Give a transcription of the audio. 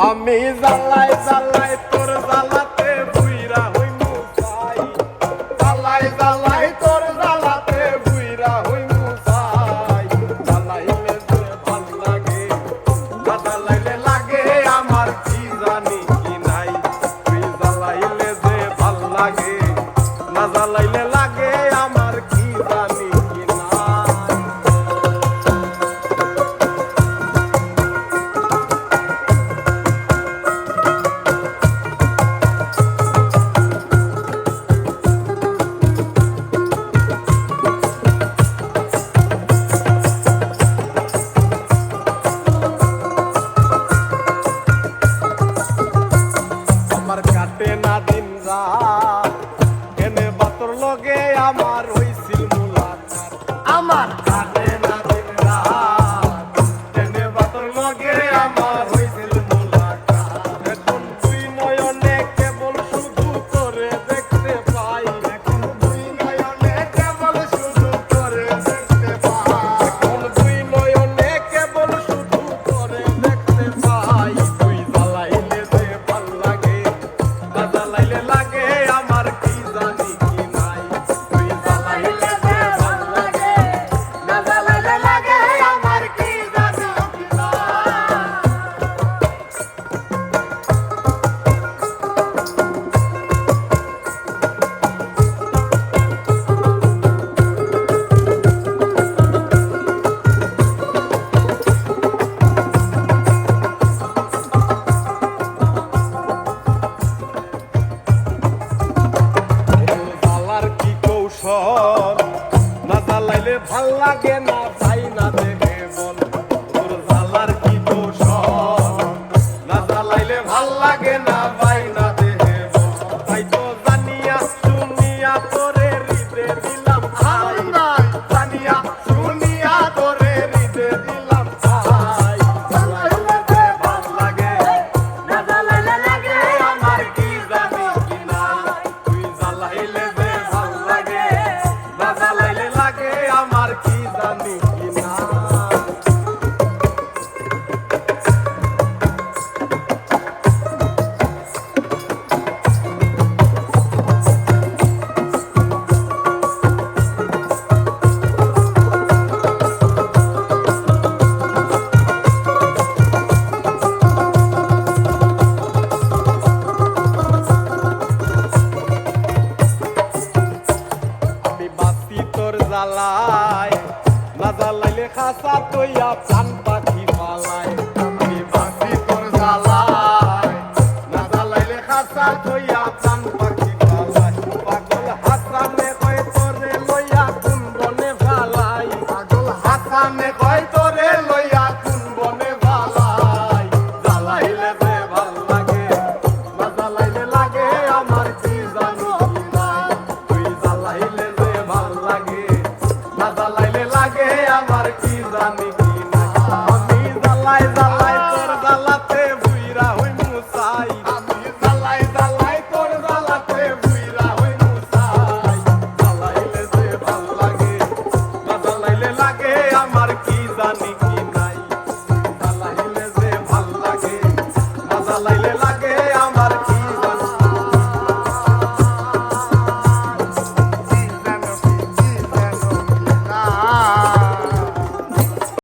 আমি জ্বালাই জ্বালাই তোর জ্বালাতে বুইরা হইমু চাই, জ্বালাই জ্বালাই তোর জ্বালাতে বুইরা হইমু চাই। জ্বালাইলে যে ভাল লাগে না জ্বালাইলে লাগে আমার কি জানি কি নাই। তুই জ্বালাইলে যে ভাল লাগে না জ্বালাইলে লাগে আমার কি জানি কি নাই। আমার কাটে না দিন রাত এনে বাতর লগে আমার হইছিল মুলাকাত। আমার কাটে না দিন রাত এনে বাতর লগে আমার হইছিল মুলাকাত। এখন তুই নয়নে কেবল শুধু তোরে দেখতে পাই, এখন তুই নয়নে কেবল শুধু তোরে দেখতে পাই, এখন তুই নয়নে কেবল শুধু তোরে দেখতে পাই। তুই জ্বালাইলে যে ভাল লাগে না জ্বালাইলে লাগে আমার কি জানি কি নাই। তুই জ্বালাইলে যে ভাল লাগে না জ্বালাইলে লাগে আমার কি জানি কি নাই। জ্বালার কি কৌশল না জ্বালাইলে ভাল লাগে না ভাই না দেখে বল। তোর জ্বালার কি কৌশল না জ্বালাইলে ভাল লাগে না।